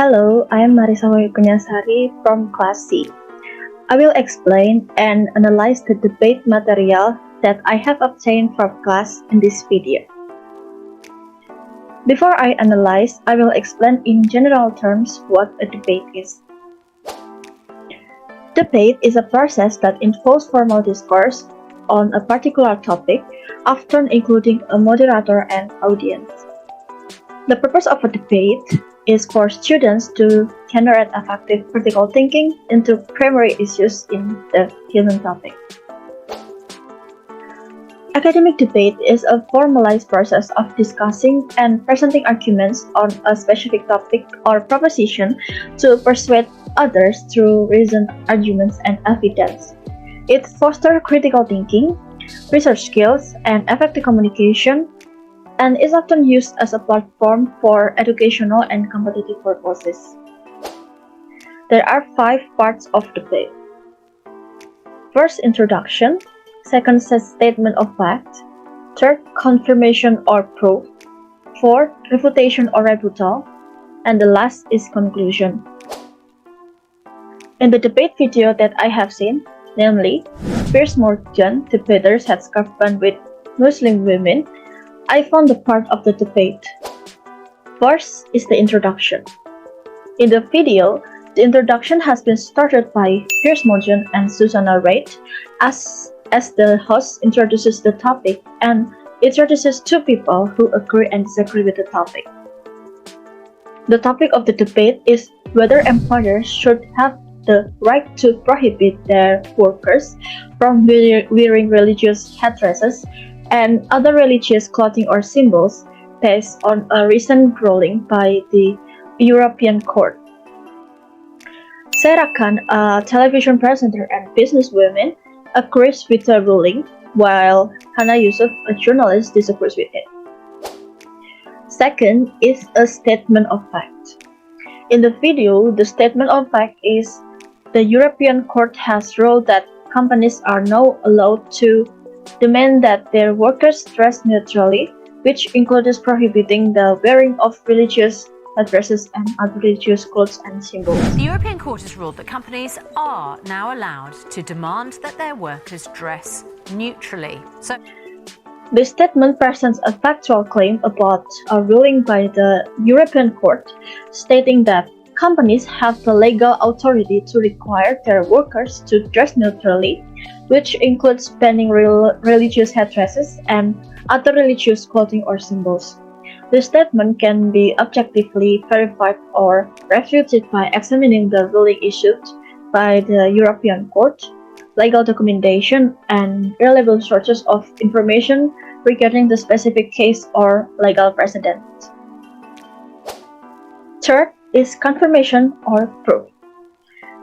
Hello, I am Marisa Kurniasari from Class C. I will explain and analyze the debate material that I have obtained from class in this video. Before I analyze, I will explain in general terms what a debate is. Debate is a process that involves formal discourse on a particular topic, often including a moderator and audience. The purpose of a debate is for students to generate effective critical thinking into primary issues in the given topic. Academic debate is a formalized process of discussing and presenting arguments on a specific topic or proposition to persuade others through reasoned arguments and evidence. It fosters critical thinking, research skills, and effective communication, and is often used as a platform for educational and competitive purposes. There are 5 parts of debate. First, introduction. Second, statement of fact. Third, confirmation or proof. Fourth, refutation or rebuttal. And the last is conclusion. In the debate video that I have seen, namely, Piers Morgan debaters had scarf band with Muslim women, I found the part of the debate. First is the introduction. In the video, the introduction has been started by Piers Morgan and Susanna Reid as the host introduces the topic and introduces 2 people who agree and disagree with the topic. The topic of the debate is whether employers should have the right to prohibit their workers from wearing religious headdresses and other religious clothing or symbols based on a recent ruling by the European Court. Sarah Khan, a television presenter and businesswoman, agrees with the ruling, while Hannah Yusuf, a journalist, disagrees with it. Second is a statement of fact. In the video, the statement of fact is the European Court has ruled that companies are now allowed to demand that their workers dress neutrally, which includes prohibiting the wearing of religious headdresses and other religious clothes and symbols. The European Court has ruled that companies are now allowed to demand that their workers dress neutrally. The statement presents a factual claim about a ruling by the European Court, stating that companies have the legal authority to require their workers to dress neutrally, which includes banning religious headdresses and other religious clothing or symbols. The statement can be objectively verified or refuted by examining the ruling issued by the European Court, legal documentation, and reliable sources of information regarding the specific case or legal precedent. Third is confirmation or proof.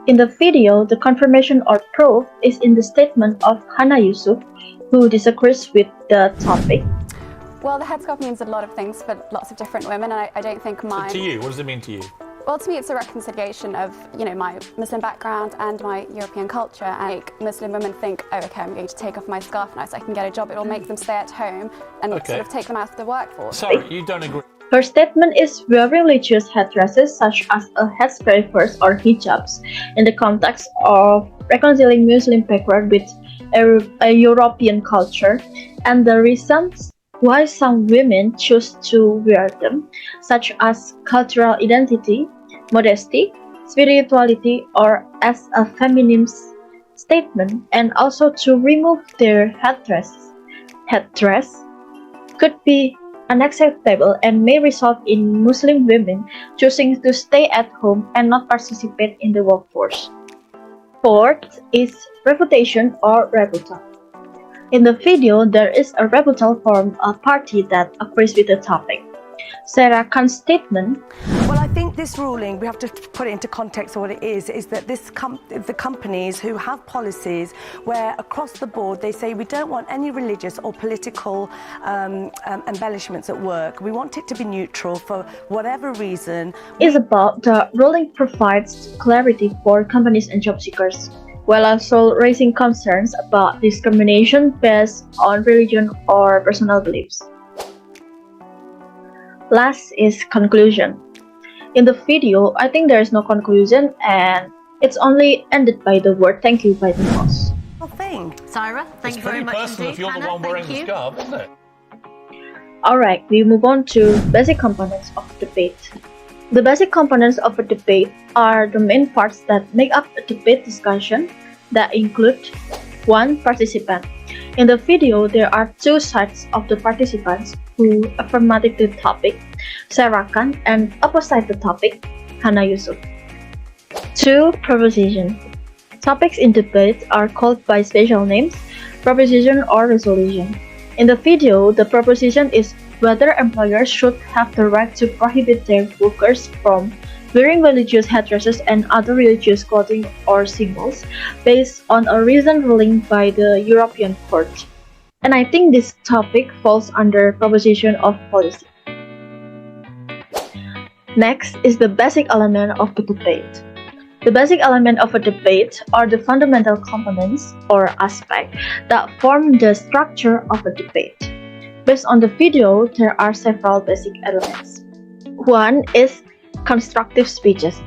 In the video, the confirmation or proof is in the statement of Hannah Yusuf, who disagrees with the topic. Well, the headscarf means a lot of things for lots of different women, and I don't think mine... So to you, what does it mean to you? Well, to me, it's a reconciliation of, my Muslim background and my European culture. And make Muslim women think, oh, okay, I'm going to take off my scarf now so I can get a job. It will make them stay at home and sort of take them out of the workforce. Sorry, you don't agree. Her statement is wearing religious headdresses such as a headscarf or hijabs in the context of reconciling Muslim background with a European culture and the reasons why some women choose to wear them, such as cultural identity, modesty, spirituality, or as a feminine statement, and also to remove their headdress could be unacceptable and may result in Muslim women choosing to stay at home and not participate in the workforce. Fourth is refutation or rebuttal. In the video, there is a rebuttal from a party that agrees with the topic. Sarah Khan's statement. Well, I think this ruling, we have to put it into context of what it is that the companies who have policies where across the board they say we don't want any religious or political embellishments at work. We want it to be neutral for whatever reason. Is about the ruling provides clarity for companies and job seekers, while also raising concerns about discrimination based on religion or personal beliefs. Last is conclusion. In the video, I think there is no conclusion and it's only ended by the word thank you by the boss. Thing. Syra, thank you very much indeed. If you're the one wearing the scarf, isn't it? Alright, we move on to basic components of debate. The basic components of a debate are the main parts that make up a debate discussion that include 1. Participant. In the video, there are two sides of the participants who affirmative the topic, Sarah Khan, and opposite the topic, Hannah Yusuf. 2. Proposition. Topics in debate are called by special names, proposition or resolution. In the video, the proposition is whether employers should have the right to prohibit their workers from wearing religious headdresses and other religious clothing or symbols based on a recent ruling by the European Court. And I think this topic falls under proposition of policy. Next is the basic element of the debate. The basic element of a debate are the fundamental components or aspects that form the structure of a debate. Based on the video, there are several basic elements. 1 is constructive speeches.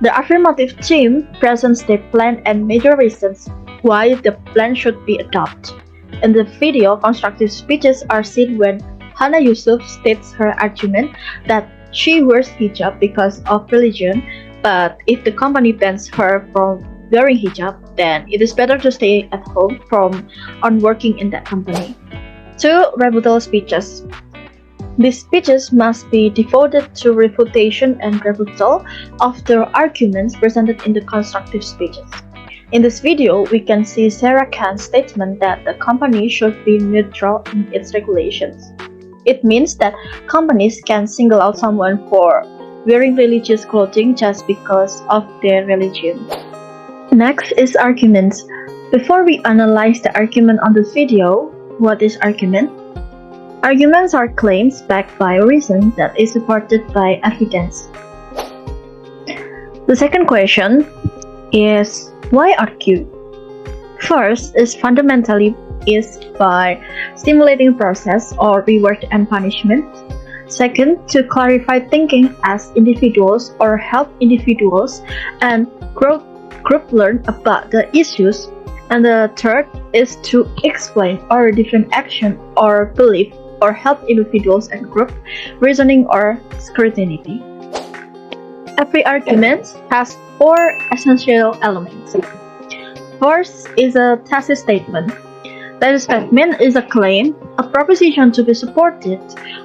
The affirmative team presents their plan and major reasons why the plan should be adopted. In the video, constructive speeches are seen when Hannah Yusuf states her argument that she wears hijab because of religion, but if the company bans her from wearing hijab, then it is better to stay at home from working in that company. 2. Rebuttal speeches. These speeches must be devoted to refutation and rebuttal of the arguments presented in the constructive speeches. In this video, we can see Sarah Khan's statement that the company should be neutral in its regulations. It means that companies can single out someone for wearing religious clothing just because of their religion. Next is arguments. Before we analyze the argument on this video, what is argument? Arguments are claims backed by a reason that is supported by evidence. The second question is why argue? First is fundamentally is by stimulating process or reward and punishment. Second, to clarify thinking as individuals or help individuals and group learn about the issues. And the third is to explain or defend action or belief or help individuals and group reasoning or scrutiny. Every argument has 4 essential elements. First is a thesis statement. Thesis statement is a claim, a proposition to be supported,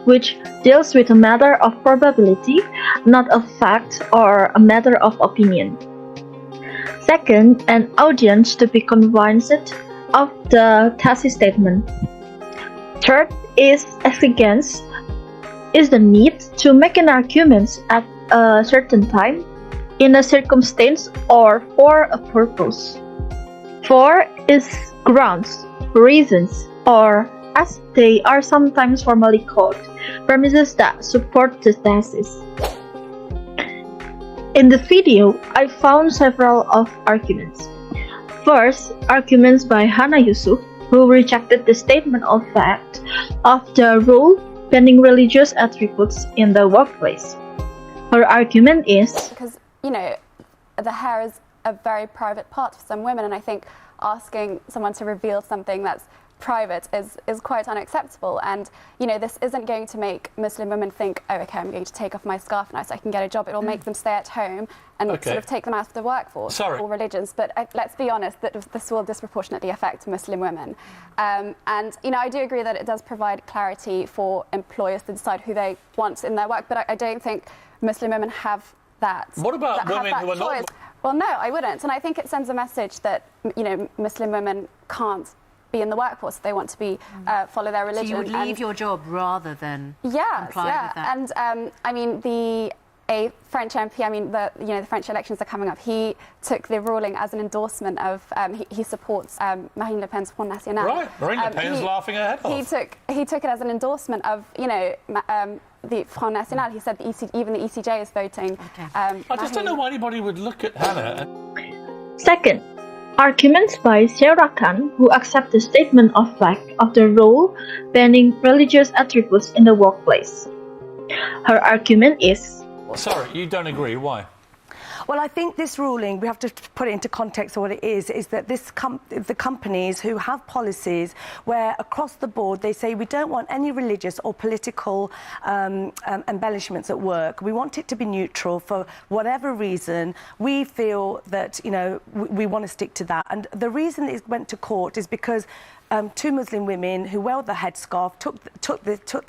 which deals with a matter of probability, not a fact or a matter of opinion. Second, an audience to be convinced of the thesis statement. Third is exigence, is the need to make an argument at a certain time, in a circumstance, or for a purpose. 4 is grounds, reasons, or as they are sometimes formally called, premises that support the thesis. In the video, I found several of arguments. First, arguments by Hannah Yusuf, who rejected the statement of fact of the rule banning religious attributes in the workplace. Her argument is because, the hair is a very private part for some women, and I think asking someone to reveal something that's private is quite unacceptable. And this isn't going to make Muslim women think, oh, okay, I'm going to take off my scarf now so I can get a job. It will make them stay at home and sort of take them out of the workforce. All religions, but let's be honest, that this will disproportionately affect Muslim women. And I do agree that it does provide clarity for employers to decide who they want in their work, but I don't think Muslim women have that. What about women who are choice. not? Well, no, I wouldn't, and I think it sends a message that Muslim women can't be in the workforce if they want to be follow their religion. So you would leave your job rather than comply with that? And a French MP, the French elections are coming up. He took the ruling as an endorsement of, he supports Marine Le Pen's Front National. Right, Marine Le Pen's laughing her head off. He took it as an endorsement of, the Front National. He said even the ECJ is voting. Okay. I just don't know why anybody would look at Hannah. second, arguments by Sarah Khan, who accept the statement of fact of the rule banning religious attributes in the workplace. Her argument is Sorry, you don't agree. Why? Well, I think this ruling, we have to put it into context of what it is that the companies who have policies where across the board they say we don't want any religious or political embellishments at work. We want it to be neutral for whatever reason. We feel that, you know, we want to stick to that. And the reason it went to court is because two Muslim women who wore the headscarf took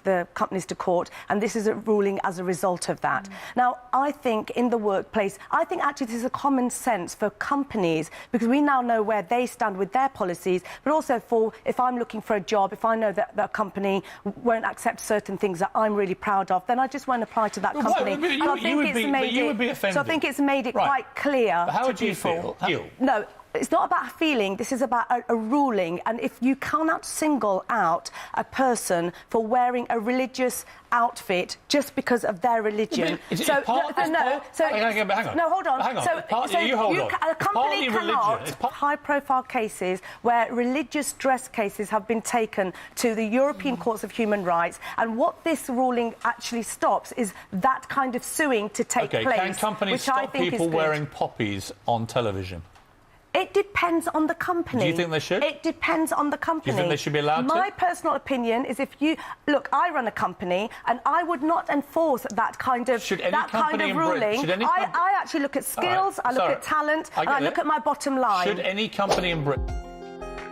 the companies to court, and this is a ruling as a result of that. Now, I think in the workplace, I think actually this is a common sense for companies, because we now know where they stand with their policies, but also for if I'm looking for a job, if I know that a company won't accept certain things that I'm really proud of, then I just won't apply to that company. You would be offended. So I think it's made it quite clear. But how would you feel? No. It's not about a feeling, this is about a ruling, and if you cannot single out a person for wearing a religious outfit just because of their religion. Hang on. No, hold on. Hang on. A company cannot. High-profile cases where religious dress cases have been taken to the European Courts of Human Rights, and what this ruling actually stops is that kind of suing to take place. Can companies stop people wearing poppies on television? It depends on the company. Do you think they should? It depends on the company. Do you think they should be allowed to? My personal opinion is if you... Look, I run a company and I would not enforce that kind of ruling. I actually look at skills, I look at talent, and I look at my bottom line. Should any company in Britain...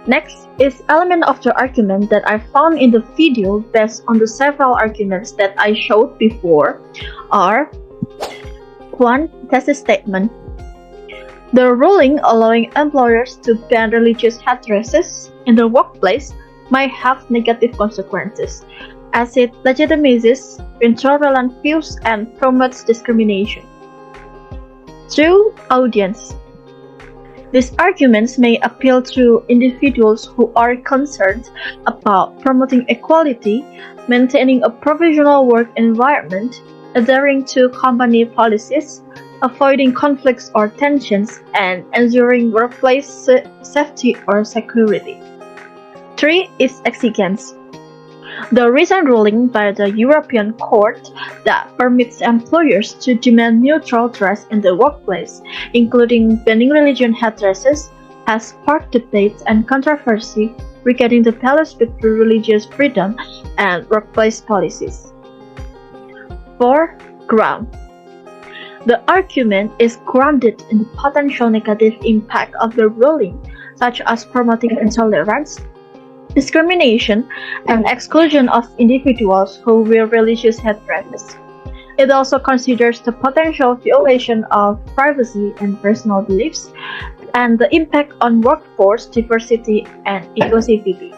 Next is element of the argument that I found in the video based on the several arguments that I showed before are 1. Thesis statement. The ruling allowing employers to ban religious headdresses in the workplace might have negative consequences, as it legitimizes intolerant views and promotes discrimination. 2. Audience. These arguments may appeal to individuals who are concerned about promoting equality, maintaining a professional work environment, adhering to company policies, avoiding conflicts or tensions, and ensuring workplace safety or security. 3 is exigence. The recent ruling by the European Court that permits employers to demand neutral dress in the workplace, including banning religion headdresses, has sparked debates and controversy regarding the balance between religious freedom and workplace policies. 4. Ground. The argument is grounded in the potential negative impact of the ruling, such as promoting intolerance, discrimination, and exclusion of individuals who wear religious headdresses. It also considers the potential violation of privacy and personal beliefs, and the impact on workforce diversity and inclusivity.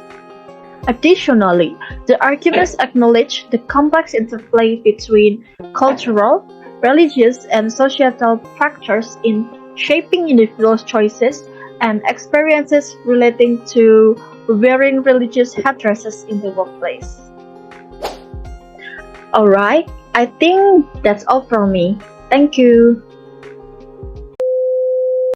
Additionally, the arguments acknowledge the complex interplay between cultural, religious, and societal factors in shaping individuals' choices and experiences relating to wearing religious headdresses in the workplace. Alright, I think that's all from me. Thank you.